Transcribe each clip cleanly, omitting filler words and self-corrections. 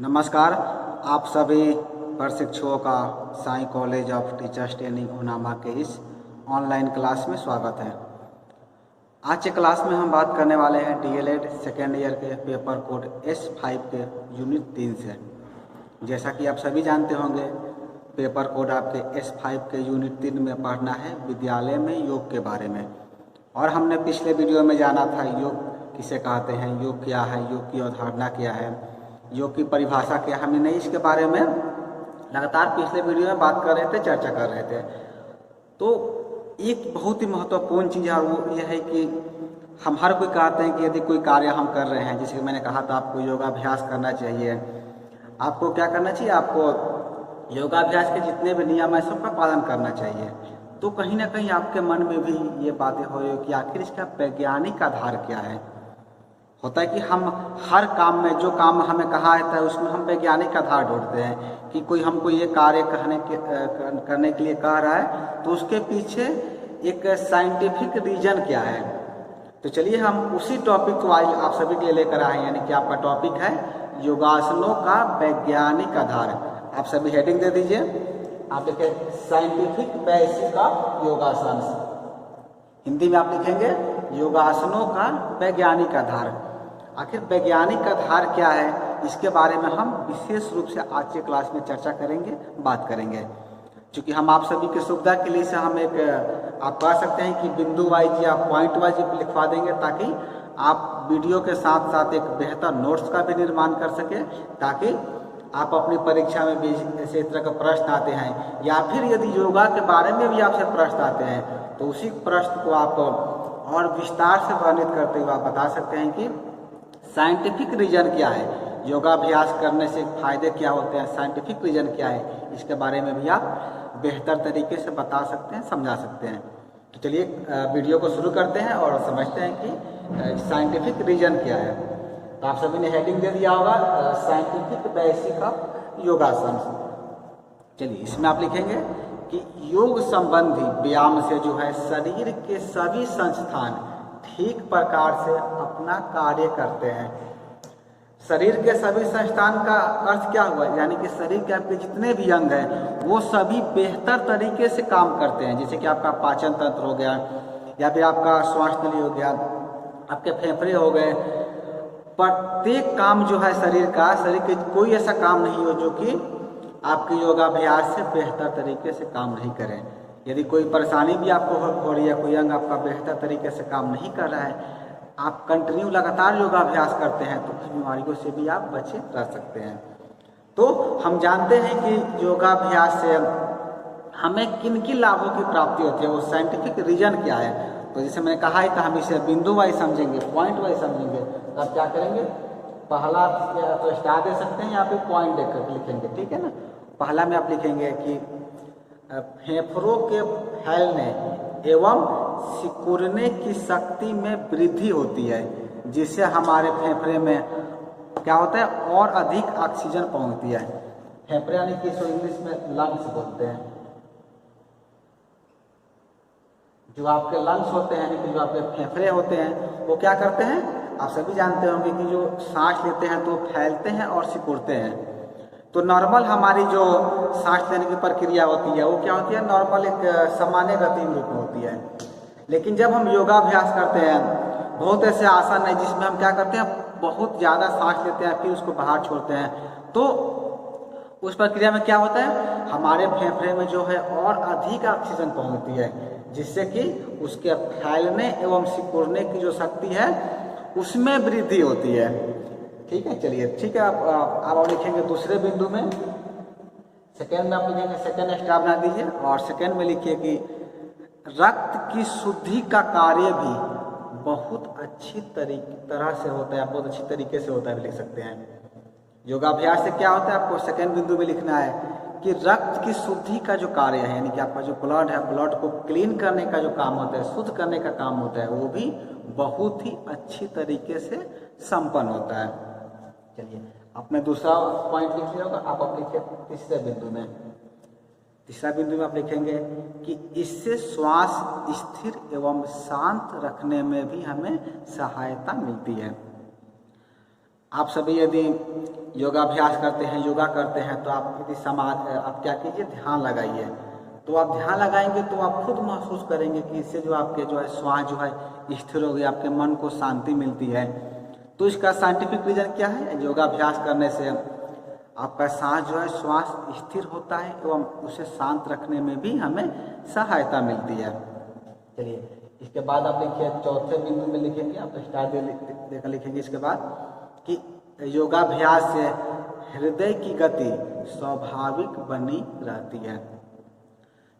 नमस्कार। आप सभी प्रशिक्षुओं का Sai college of teachers training Unama के इस ऑनलाइन क्लास में स्वागत है। आज के क्लास में हम बात करने वाले हैं डीएलएड सेकेंड ईयर के पेपर कोड S5 के यूनिट 3 से। जैसा कि आप सभी जानते होंगे, पेपर कोड आपके S5 के यूनिट 3 में पढ़ना है विद्यालय में योग के बारे में। और हमने पिछले वीडियो में जाना था योग किसे कहते हैं, योग क्या है, योग की अवधारणा क्या है, योग की परिभाषा क्या है। हमने इसके बारे में लगातार पिछले वीडियो में बात कर रहे थे, चर्चा कर रहे थे। तो एक बहुत ही महत्वपूर्ण चीज़ है, वो ये है कि हम हर कोई कहते हैं कि यदि कोई कार्य हम कर रहे हैं, जैसे कि मैंने कहा था आपको योगाभ्यास करना चाहिए। आपको क्या करना चाहिए, आपको योगाभ्यास के जितने भी नियम हैं सबका पालन करना चाहिए। तो कहीं ना कहीं आपके मन में भी ये बातें हो कि आखिर इसका वैज्ञानिक आधार क्या है। होता है कि हम हर काम में जो काम हमें कहा जाता है उसमें हम वैज्ञानिक आधार ढूंढते हैं कि कोई हमको ये कार्य करने के लिए कह रहा है तो उसके पीछे एक साइंटिफिक रीजन क्या है। तो चलिए हम उसी टॉपिक को आज आप सभी के लिए लेकर आए हैं, यानी कि आपका टॉपिक है योगासनों का वैज्ञानिक आधार। आप सभी हेडिंग दे दीजिए, आप लिखें साइंटिफिक बेसिस ऑफ योगासन। हिंदी में आप लिखेंगे योगासनों का वैज्ञानिक आधार। आखिर वैज्ञानिक आधार क्या है, इसके बारे में हम विशेष रूप से आज के क्लास में चर्चा करेंगे, बात करेंगे। क्योंकि हम आप सभी की सुविधा के लिए से हम आप कह सकते हैं कि बिंदु वाइज या पॉइंट वाइज लिखवा देंगे, ताकि आप वीडियो के साथ साथ एक बेहतर नोट्स का भी निर्माण कर सकें, ताकि आप अपनी परीक्षा में भी ऐसे तरह का प्रश्न आते हैं या फिर यदि योगा के बारे में भी आपसे प्रश्न आते हैं तो उसी प्रश्न को आप और विस्तार से वर्णित करते हुए आप बता सकते हैं कि साइंटिफिक रीजन क्या है, योगाभ्यास करने से फायदे क्या होते हैं, साइंटिफिक रीजन क्या है, इसके बारे में भी आप बेहतर तरीके से बता सकते हैं, समझा सकते हैं। तो चलिए वीडियो को शुरू करते हैं और समझते हैं कि साइंटिफिक रीजन क्या है। तो आप सभी ने हेडिंग दे दिया होगा साइंटिफिक बेसिस ऑफ योगासन। चलिए इसमें आप लिखेंगे कि योग संबंधी व्यायाम से जो है शरीर के सभी संस्थान ठीक प्रकार से अपना कार्य करते हैं। शरीर के सभी संस्थान का अर्थ क्या हुआ, यानी कि शरीर के आपके जितने भी अंग हैं वो सभी बेहतर तरीके से काम करते हैं। जैसे कि आपका पाचन तंत्र हो गया, या फिर आपका श्वास नली हो गया, आपके फेफड़े हो गए। प्रत्येक काम जो है शरीर के कोई ऐसा काम नहीं हो जो कि आपके योगाभ्यास से बेहतर तरीके से काम नहीं करें। यदि कोई परेशानी भी आपको हो रही है, कोई अंग आपका बेहतर तरीके से काम नहीं कर रहा है, आप कंटिन्यू लगातार योगाभ्यास करते हैं तो कुछ बीमारियों से भी आप बचे रह सकते हैं। तो हम जानते हैं कि योगाभ्यास से हमें किन किन लाभों की प्राप्ति होती है, वो साइंटिफिक रीजन क्या है। तो जैसे मैंने कहा है कि हम इसे बिंदु वाइज समझेंगे, पॉइंट वाइज समझेंगे। तो आप क्या करेंगे, पहला तो स्टार दे सकते हैं या फिर पॉइंट देकर लिखेंगे, ठीक है ना। पहला में आप लिखेंगे कि फेफड़ों के फैलने एवं सिकुड़ने की शक्ति में वृद्धि होती है, जिससे हमारे फेफड़े में क्या होता है, और अधिक ऑक्सीजन पहुंचती है। फेफड़े यानी कि इसको इंग्लिश में लंग्स बोलते हैं। जो आपके लंग्स होते हैं, यानी कि जो आपके फेफड़े होते हैं, वो क्या करते हैं, आप सभी जानते होंगे कि जो सांस लेते हैं तो फैलते हैं और सिकुड़ते हैं। तो नॉर्मल हमारी जो सांस लेने की प्रक्रिया होती है वो क्या होती है, नॉर्मल एक सामान्य गति रूप में होती है। लेकिन जब हम योगाभ्यास करते हैं, बहुत ऐसे आसन है जिसमें हम क्या करते हैं, बहुत ज़्यादा सांस लेते हैं फिर उसको बाहर छोड़ते हैं। तो उस प्रक्रिया में क्या होता है, हमारे फेफड़े में जो है और अधिक ऑक्सीजन पहुंचती है, जिससे कि उसके फैलने एवं सिकुड़ने की जो शक्ति है उसमें वृद्धि होती है। ठीक है, चलिए ठीक है। आप लिखेंगे दूसरे बिंदु में, सेकेंड में आप लिखेंगे, सेकेंड स्टार बना दीजिए और सेकेंड में लिखिए कि रक्त की शुद्धि का कार्य भी बहुत अच्छी तरह से होता है, बहुत अच्छी तरीके से होता है भी लिख सकते हैं। योगाभ्यास से क्या होता है, आपको सेकेंड बिंदु में लिखना है कि रक्त की शुद्धि का जो कार्य है, यानी कि आपका जो ब्लड है, ब्लड को क्लीन करने का जो काम होता है, शुद्ध करने का काम होता है, वो भी बहुत ही अच्छी तरीके से संपन्न होता है। चलिए आपने दूसरा पॉइंट लिख लिया होगा, आप अब लिखिए तीसरे बिंदु में। तीसरा बिंदु में आप लिखेंगे कि इससे श्वास स्थिर एवं शांत रखने में भी हमें सहायता मिलती है। आप सभी यदि योगाभ्यास करते हैं, योगा करते हैं, तो आप यदि आप क्या कीजिए, ध्यान लगाइए। तो आप ध्यान लगाएंगे तो आप खुद महसूस करेंगे कि इससे जो आपके जो है श्वास जो है स्थिर हो गई, आपके मन को शांति मिलती है। तो इसका साइंटिफिक रीजन क्या है? योगाभ्यास करने से आपका सांस जो है श्वास स्थिर होता है एवं उसे शांत रखने में भी हमें सहायता मिलती है। चलिए इसके बाद आप लिखिए, चौथे बिंदु में लिखेंगे, आप स्टार देकर लिखेंगे इसके बाद कि योगाभ्यास से हृदय की गति स्वाभाविक बनी रहती है।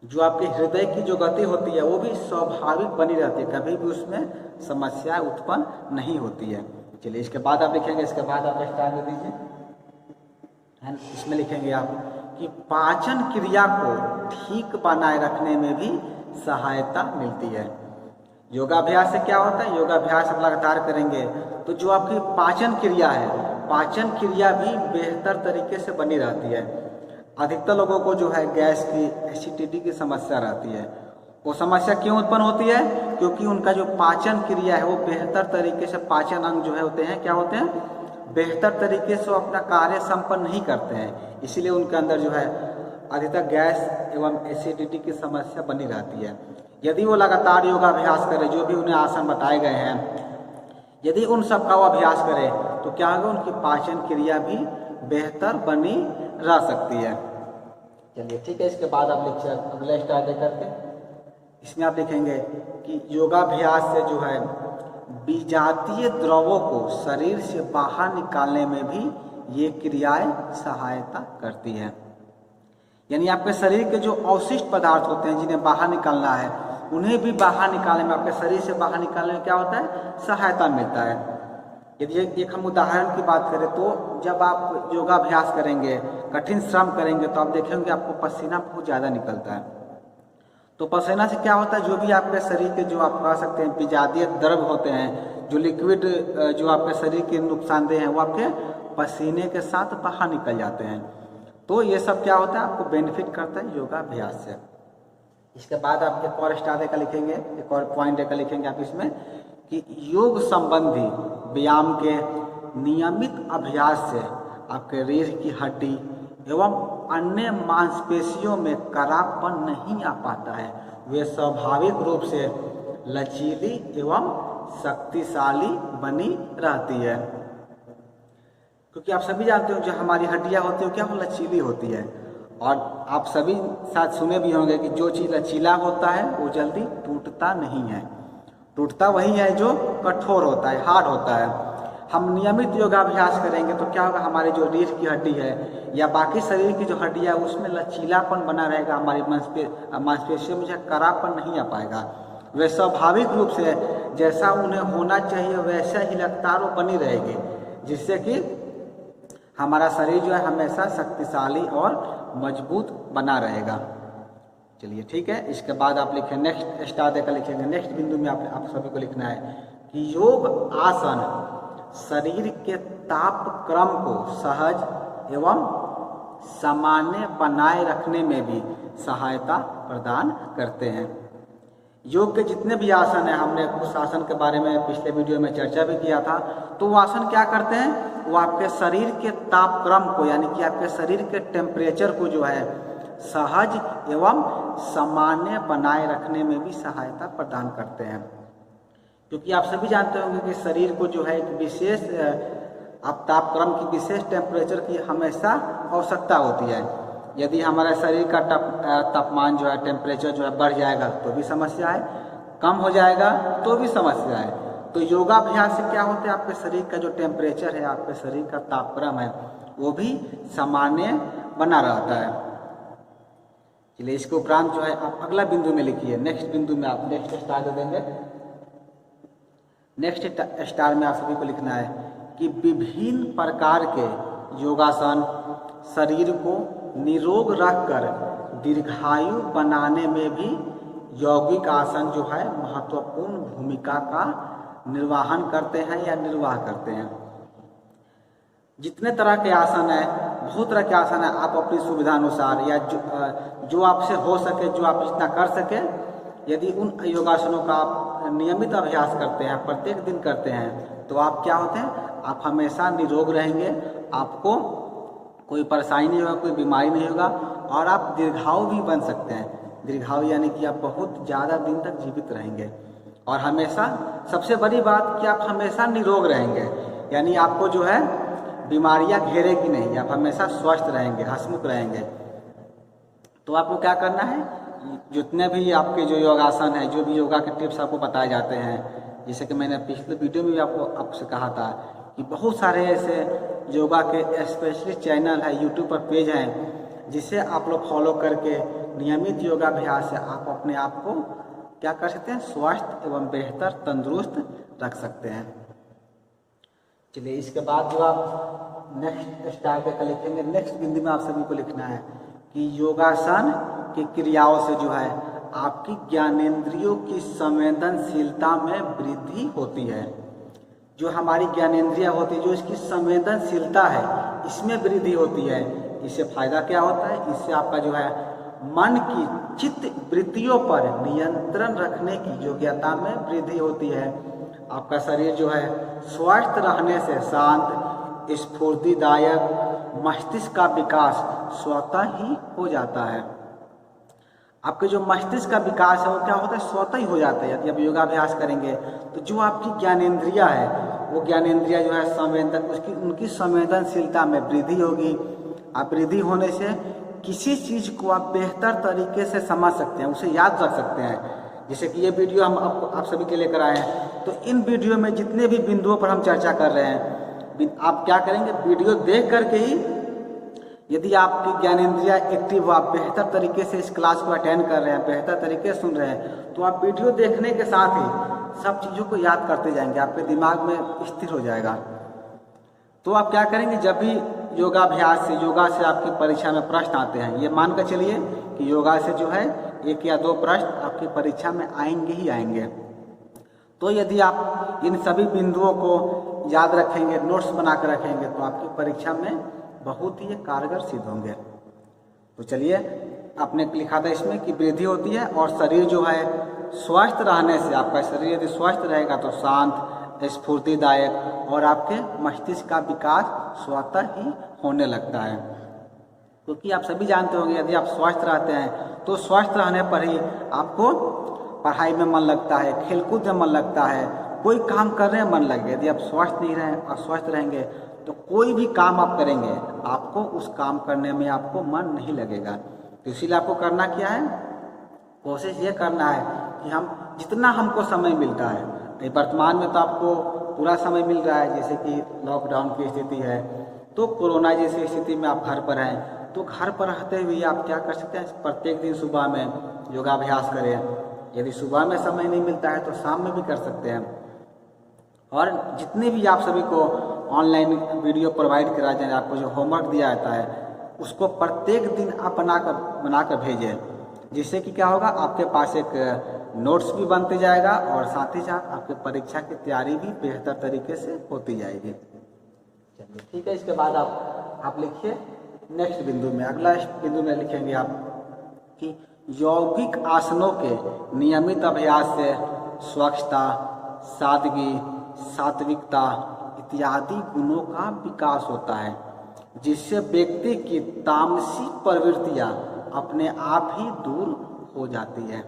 जो आपके हृदय की जो गति होती है वो भी स्वाभाविक बनी रहती है, कभी भी उसमें समस्या उत्पन्न नहीं होती है। चलिए इसके बाद आप लिखेंगे, इसके बाद आप स्टार दे दीजिए, इसमें लिखेंगे आप कि पाचन क्रिया को ठीक बनाए रखने में भी सहायता मिलती है। योगाभ्यास से क्या होता है? योगाभ्यास आप लगातार करेंगे तो जो आपकी पाचन क्रिया है, पाचन क्रिया भी बेहतर तरीके से बनी रहती है। अधिकतर लोगों को जो है गैस की, एसिडिटी की समस्या रहती है। वो समस्या क्यों उत्पन्न होती है? क्योंकि उनका जो पाचन क्रिया है वो बेहतर तरीके से, पाचन अंग जो है होते हैं, क्या होते हैं, बेहतर तरीके से अपना कार्य संपन्न नहीं करते हैं। इसीलिए उनके अंदर जो है अधिकतर गैस एवं एसिडिटी की समस्या बनी रहती है। यदि वो लगातार योगाभ्यास करें, जो भी उन्हें आसन बताए गए हैं, यदि उन सब का वो अभ्यास करें तो क्या होगा, उनकी पाचन क्रिया भी बेहतर बनी रह सकती है। चलिए ठीक है, इसके बाद आप लिखिए अगला स्टार दे करके, इसमें आप लिखेंगे कि योगाभ्यास से जो है विजातीय द्रवों को शरीर से बाहर निकालने में भी ये क्रियाएं सहायता करती हैं। यानी आपके शरीर के जो अवशिष्ट पदार्थ होते हैं जिन्हें बाहर निकालना है, उन्हें भी बाहर निकालने में, आपके शरीर से बाहर निकालने में क्या होता है, सहायता मिलता है। यदि एक हम उदाहरण की बात करें तो जब आप योगाभ्यास करेंगे, कठिन श्रम करेंगे, तो आप देखेंगे आपको पसीना बहुत ज़्यादा निकलता है। तो पसीना से क्या होता है, जो भी आपके शरीर के, जो आप कह सकते हैं विजातीय द्रव्य होते हैं, जो लिक्विड जो आपके शरीर के नुकसानदेह हैं, वो आपके पसीने के साथ बाहर निकल जाते हैं। तो ये सब क्या होता है, आपको बेनिफिट करता है योगाभ्यास से। इसके बाद आप एक और स्टार देकर लिखेंगे, एक और पॉइंट देकर लिखेंगे आप इसमें कि योग संबंधी व्यायाम के नियमित अभ्यास से आपके रीढ़ की हड्डी एवं अन्य मांसपेशियों में करापन नहीं आ पाता है। वे स्वाभाविक रूप से लचीली एवं शक्तिशाली बनी रहती है। क्योंकि आप सभी जानते हो जो हमारी हड्डियां होती है क्या, वो लचीली होती है। और आप सभी शायद सुने भी होंगे कि जो चीज़ लचीला होता है वो जल्दी टूटता नहीं है। टूटता वही है जो कठोर होता है, हार्ड होता है। हम नियमित योगाभ्यास करेंगे तो क्या होगा, हमारी जो रीढ़ की हड्डी है या बाकी शरीर की जो हड्डियाँ है उसमें लचीलापन बना रहेगा, हमारी मांसपेशियों में जो करापन नहीं आ पाएगा। वे स्वाभाविक रूप से जैसा उन्हें होना चाहिए वैसा ही लगातार वो बनी रहेगी, जिससे कि हमारा शरीर जो है हमेशा शक्तिशाली और मजबूत बना रहेगा। चलिए ठीक है, इसके बाद आप लिखें, नेक्स्ट स्टार देकर लिखेंगे, नेक्स्ट बिंदु में आप सभी को लिखना है कि योग आसन शरीर के ताप क्रम को सहज एवं सामान्य बनाए रखने में भी सहायता प्रदान करते हैं। योग के जितने भी आसन हैं, हमने उस आसन के बारे में पिछले वीडियो में चर्चा भी किया था। तो वो आसन क्या करते हैं, वो आपके शरीर के तापक्रम को, यानी कि आपके शरीर के टेम्परेचर को जो है सहज एवं सामान्य बनाए रखने में भी सहायता प्रदान करते हैं। क्योंकि आप सभी जानते होंगे कि शरीर को जो है एक विशेष आप तापक्रम की, विशेष टेम्परेचर की हमेशा आवश्यकता होती है। यदि हमारे शरीर का तापमान जो है, टेम्परेचर जो है बढ़ जाएगा तो भी समस्या है, कम हो जाएगा तो भी समस्या है। तो योगाभ्यास से क्या होता है, आपके शरीर का जो टेम्परेचर है, आपके शरीर का तापक्रम है, वो भी सामान्य बना रहता है। चलिए इसके उपरांत जो है आप अगला बिंदु में लिखिए, नेक्स्ट बिंदु में आप नेक्स्ट स्टार दे देंगे। नेक्स्ट स्टार में आप सभी को लिखना है कि विभिन्न प्रकार के योगासन शरीर को निरोग रखकर दीर्घायु बनाने में भी यौगिक आसन जो है महत्वपूर्ण भूमिका का निर्वहन करते हैं या निर्वाह करते हैं। जितने तरह के आसन है, बहुत तरह के आसन है, आप अपनी सुविधा अनुसार या जो आपसे हो सके, जो आप जितना कर सके, यदि उन योगासनों का आप नियमित अभ्यास करते हैं, प्रत्येक दिन करते हैं, तो आप क्या होते हैं, आप हमेशा निरोग रहेंगे, आपको कोई परेशानी नहीं होगा, कोई बीमारी नहीं होगा, और आप दीर्घायु भी बन सकते हैं। दीर्घायु यानी कि आप बहुत ज़्यादा दिन तक जीवित रहेंगे। और हमेशा सबसे बड़ी बात कि आप हमेशा निरोग रहेंगे, यानी आपको जो है बीमारियां घेरेगी नहीं, आप हमेशा स्वस्थ रहेंगे, हंसमुख रहेंगे। तो आपको क्या करना है, जितने भी आपके जो योगासन है, जो भी योगा के टिप्स आपको बताए जाते हैं, जैसे कि मैंने पिछले वीडियो में भी आपसे कहा था कि बहुत सारे ऐसे योगा के स्पेशलिस्ट चैनल है, यूट्यूब पर पेज हैं, जिसे आप लोग फॉलो करके नियमित योगाभ्यास से आप अपने आप को क्या कर सकते हैं, स्वस्थ एवं बेहतर तंदुरुस्त रख सकते हैं। चलिए, इसके बाद जो आप नेक्स्ट स्टार पे लिखेंगे, नेक्स्ट बिंदु में आप सभी को लिखना है कि योगासन की क्रियाओं से जो है आपकी ज्ञानेंद्रियों की संवेदनशीलता में वृद्धि होती है। जो हमारी ज्ञानेंद्रियां होती है, जो इसकी संवेदनशीलता है, इसमें वृद्धि होती है। इससे फायदा क्या होता है, इससे आपका जो है मन की चित्त वृत्तियों पर नियंत्रण रखने की योग्यता में वृद्धि होती है। आपका शरीर जो है स्वस्थ रहने से शांत, स्फूर्तिदायक मस्तिष्क का विकास स्वतः ही हो जाता है। आपके जो मस्तिष्क का विकास है वो क्या होता है, स्वतः ही हो जाता है। यदि आप योगाभ्यास करेंगे तो जो आपकी ज्ञानेंद्रियां है, वो ज्ञानेंद्रियां जो है उनकी संवेदनशीलता में वृद्धि होगी। आप वृद्धि होने से किसी चीज को आप बेहतर तरीके से समझ सकते हैं, उसे याद रख सकते हैं। जैसे कि ये वीडियो हम आप सभी के लेकर आए हैं, तो इन वीडियो में जितने भी बिंदुओं पर हम चर्चा कर रहे हैं, आप क्या करेंगे, वीडियो देख करके ही यदि आपकी ज्ञानेंद्रियां एक्टिव हो, आप बेहतर तरीके से इस क्लास को अटेंड कर रहे हैं, बेहतर तरीके से सुन रहे हैं, तो आप वीडियो देखने के साथ ही सब चीज़ों को याद करते जाएंगे, आपके दिमाग में स्थिर हो जाएगा। तो आप क्या करेंगे, जब भी योगा से आपकी परीक्षा में प्रश्न आते हैं, ये मान कर चलिए कि योगा से जो है 1 या 2 प्रश्न आपकी परीक्षा में आएंगे ही आएंगे। तो यदि आप इन सभी बिंदुओं को याद रखेंगे, नोट्स बना कर रखेंगे, तो आपकी परीक्षा में बहुत ही कारगर सिद्ध होंगे। तो चलिए, आपने लिखा था इसमें कि वृद्धि होती है और शरीर जो है स्वस्थ रहने से, आपका शरीर यदि स्वस्थ रहेगा तो शांत, स्फूर्तिदायक और आपके मस्तिष्क का विकास स्वतः ही होने लगता है। क्योंकि आप सभी जानते होंगे, यदि आप स्वस्थ रहते हैं तो स्वस्थ रहने पर ही आपको पढ़ाई में मन लगता है, खेलकूद में मन लगता है, कोई काम करने में मन लगेगा। यदि आप स्वस्थ नहीं रहें और स्वस्थ रहेंगे तो कोई भी काम आप करेंगे, आपको उस काम करने में आपको मन नहीं लगेगा। तो इसीलिए आपको करना क्या है, कोशिश ये करना है कि हम जितना हमको समय मिलता है, वर्तमान में तो आपको पूरा समय मिल रहा है, जैसे कि लॉकडाउन की स्थिति है, तो कोरोना जैसी स्थिति में आप घर पर हैं, तो घर पर रहते हुए आप क्या कर सकते हैं, प्रत्येक दिन सुबह में योगाभ्यास करें। यदि सुबह में समय नहीं मिलता है तो शाम में भी कर सकते हैं। और जितने भी आप सभी को ऑनलाइन वीडियो प्रोवाइड करा जाए, आपको जो होमवर्क दिया जाता है, उसको प्रत्येक दिन आप बनाकर भेजें, जिससे कि क्या होगा, आपके पास एक नोट्स भी बनते जाएगा और साथ ही साथ आपके परीक्षा की तैयारी भी बेहतर तरीके से होती जाएगी। चलिए ठीक है, इसके बाद आप लिखिए नेक्स्ट बिंदु में, अगला बिंदु में लिखेंगे आप कि यौगिक आसनों के नियमित अभ्यास से स्वच्छता, सादगी, सात्विकता इत्यादि गुणों का विकास होता है, जिससे व्यक्ति की तामसी प्रवृत्तियां अपने आप ही दूर हो जाती है।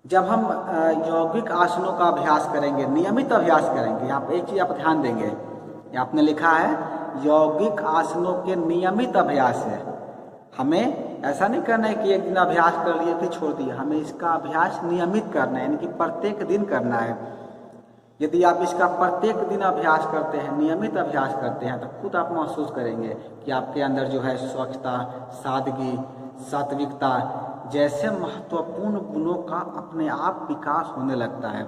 जब हम यौगिक आसनों का अभ्यास करेंगे, नियमित अभ्यास करेंगे, यहाँ पर एक चीज आप ध्यान देंगे, आपने लिखा है यौगिक आसनों के नियमित अभ्यास है। हमें ऐसा नहीं करना है कि एक दिन अभ्यास कर लिए फिर छोड़ दिए, हमें इसका अभ्यास नियमित करना है, यानी कि प्रत्येक दिन करना है। यदि आप इसका प्रत्येक दिन अभ्यास करते हैं, नियमित अभ्यास करते हैं, तो खुद आप महसूस करेंगे कि आपके अंदर जो है स्वच्छता, सादगी, सात्विकता जैसे महत्वपूर्ण गुणों का अपने आप विकास होने लगता है।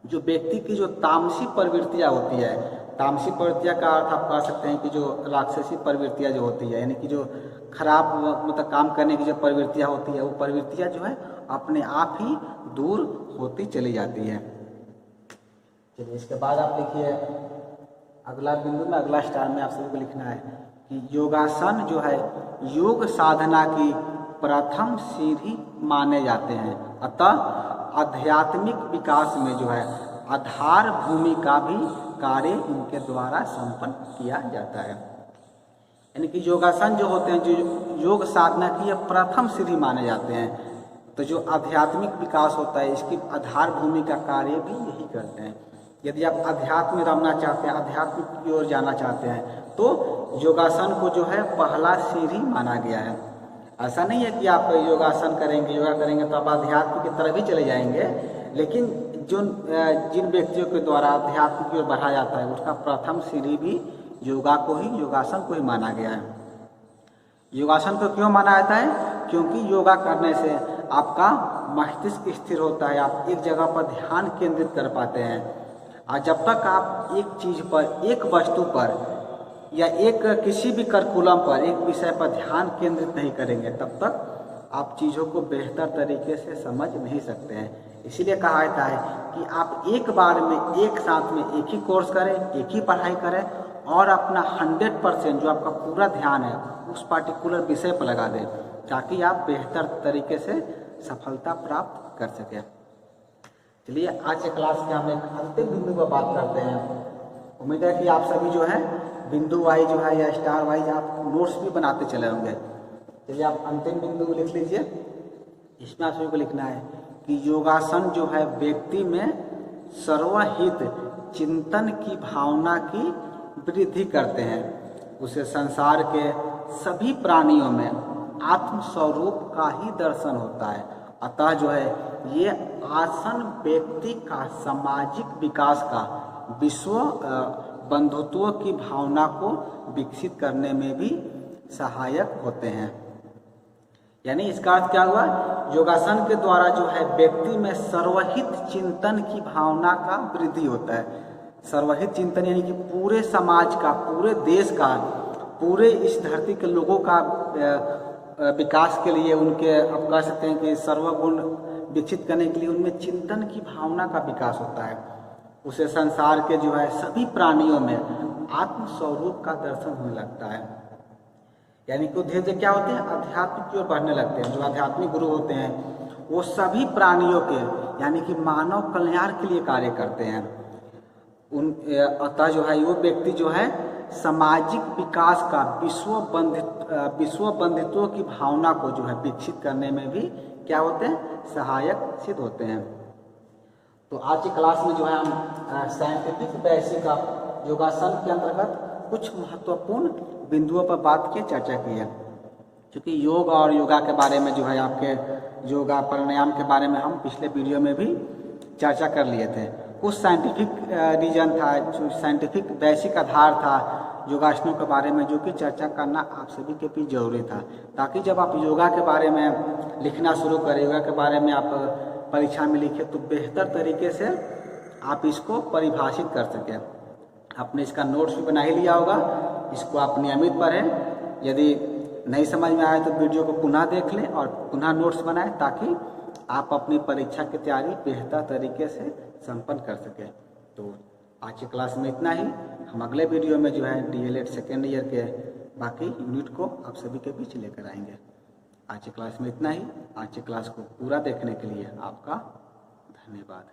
जो व्यक्ति की जो तामसी प्रवृत्तियां होती है, तामसी प्रवृत्तियां का अर्थ आप कह सकते हैं कि जो राक्षसी प्रवृत्तियां जो होती है, यानी कि जो खराब मतलब काम करने की जो प्रवृत्तियां होती है, वो प्रवृत्तियां जो है अपने आप ही दूर होती चली जाती है। चलिए इसके बाद आप लिखिए अगला बिंदु में, अगला स्टार में आप सभी को लिखना है कि योगासन जो है योग साधना की प्रथम सीढ़ी माने जाते हैं। अतः आध्यात्मिक विकास में जो है आधार भूमि का भी कार्य इनके द्वारा संपन्न किया जाता है। यानी कि योगासन जो होते हैं, जो योग साधना की ये प्रथम सीढ़ी माने जाते हैं। तो जो आध्यात्मिक विकास होता है, इसकी आधार भूमि का कार्य भी यही करते हैं। यदि आप अध्यात्म में रमना चाहते हैं, आध्यात्मिक की ओर जाना चाहते हैं, तो योगासन को जो है पहला सीढ़ी माना गया है। ऐसा नहीं है कि आप योगासन करेंगे, योगा करेंगे तो आप अध्यात्म की तरफ ही चले जाएंगे, लेकिन जिन व्यक्तियों के द्वारा अध्यात्म की ओर बढ़ा जाता है, उसका प्रथम सीढ़ी भी योगासन को ही माना गया है। योगासन को क्यों माना जाता है? क्योंकि योगा करने से आपका मस्तिष्क स्थिर होता है, आप एक जगह पर ध्यान केंद्रित कर पाते हैं। और जब तक आप एक चीज़ पर, एक वस्तु पर या एक किसी भी करिकुलम पर, एक विषय पर ध्यान केंद्रित नहीं करेंगे, तब तक आप चीज़ों को बेहतर तरीके से समझ नहीं सकते हैं। इसीलिए कहा जाता है कि आप एक बार में, एक साथ में एक ही कोर्स करें, एक ही पढ़ाई करें और अपना 100% जो आपका पूरा ध्यान है उस पार्टिकुलर विषय पर लगा दें, ताकि आप बेहतर तरीके से सफलता प्राप्त कर सकें। चलिए आज के क्लास के हम एक अंतिम बिंदु पर बात करते हैं। उम्मीद है कि आप सभी जो है बिंदु वाइज जो है या स्टार वाइज आप नोट्स भी बनाते चले होंगे। चलिए आप अंतिम बिंदु लिख लीजिए। इसमें आप सभी को लिखना है कि योगासन जो है व्यक्ति में सर्वहित चिंतन की भावना की वृद्धि करते हैं। उसे संसार के सभी प्राणियों में आत्म स्वरूप का ही दर्शन होता है। अतः जो है ये आसन व्यक्ति का सामाजिक विकास का, विश्व बंधुत्व की भावना को विकसित करने में भी सहायक होते हैं। यानी इसका अर्थ क्या हुआ? योगासन के द्वारा जो है व्यक्ति में सर्वहित चिंतन की भावना का वृद्धि होता है। सर्वहित चिंतन यानी कि पूरे समाज का, पूरे देश का, पूरे इस धरती के लोगों का विकास के लिए, उनके आप कह सकते हैं कि सर्वगुण विकसित करने के लिए उनमें चिंतन की भावना का विकास होता है। उसे संसार के जो है सभी प्राणियों में आत्म स्वरूप का दर्शन होने लगता है। यानी कि धीरे धीरे क्या होते हैं? अध्यात्म की ओर बढ़ने लगते हैं। जो आध्यात्मिक गुरु होते हैं वो सभी प्राणियों के, यानी कि मानव कल्याण के लिए कार्य करते हैं। अतः जो है वो व्यक्ति जो है सामाजिक विकास का, विश्व बंधित्व की भावना को जो है विकसित करने में भी क्या होते हैं? सहायक सिद्ध होते हैं। तो आज की क्लास में जो है हम साइंटिफिक बेसिक ऑफ योगासन के अंतर्गत कुछ महत्वपूर्ण बिंदुओं पर बात की चर्चा की है। क्योंकि योग और योगा के बारे में जो है, आपके योगा प्राणायाम के बारे में हम पिछले वीडियो में भी चर्चा कर लिए थे। कुछ साइंटिफिक रीजन था, जो साइंटिफिक बेसिक आधार था योगासनों के बारे में, जो कि चर्चा करना आप सभी के भी जरूरी था, ताकि जब आप योगा के बारे में लिखना शुरू करें, योगा के बारे में आप परीक्षा में लिखें, तो बेहतर तरीके से आप इसको परिभाषित कर सकें। आपने इसका नोट्स भी बना ही लिया होगा, इसको आप नियमित पढ़ें। यदि नहीं समझ में आए तो वीडियो को पुनः देख लें और पुनः नोट्स बनाएं, ताकि आप अपनी परीक्षा की तैयारी बेहतर तरीके से संपन्न कर सकें। तो आज की क्लास में इतना ही। हम अगले वीडियो में जो है DLED सेकेंड ईयर के बाकी यूनिट को आप सभी के बीच लेकर आएंगे। आज की क्लास में इतना ही। आज की क्लास को पूरा देखने के लिए आपका धन्यवाद।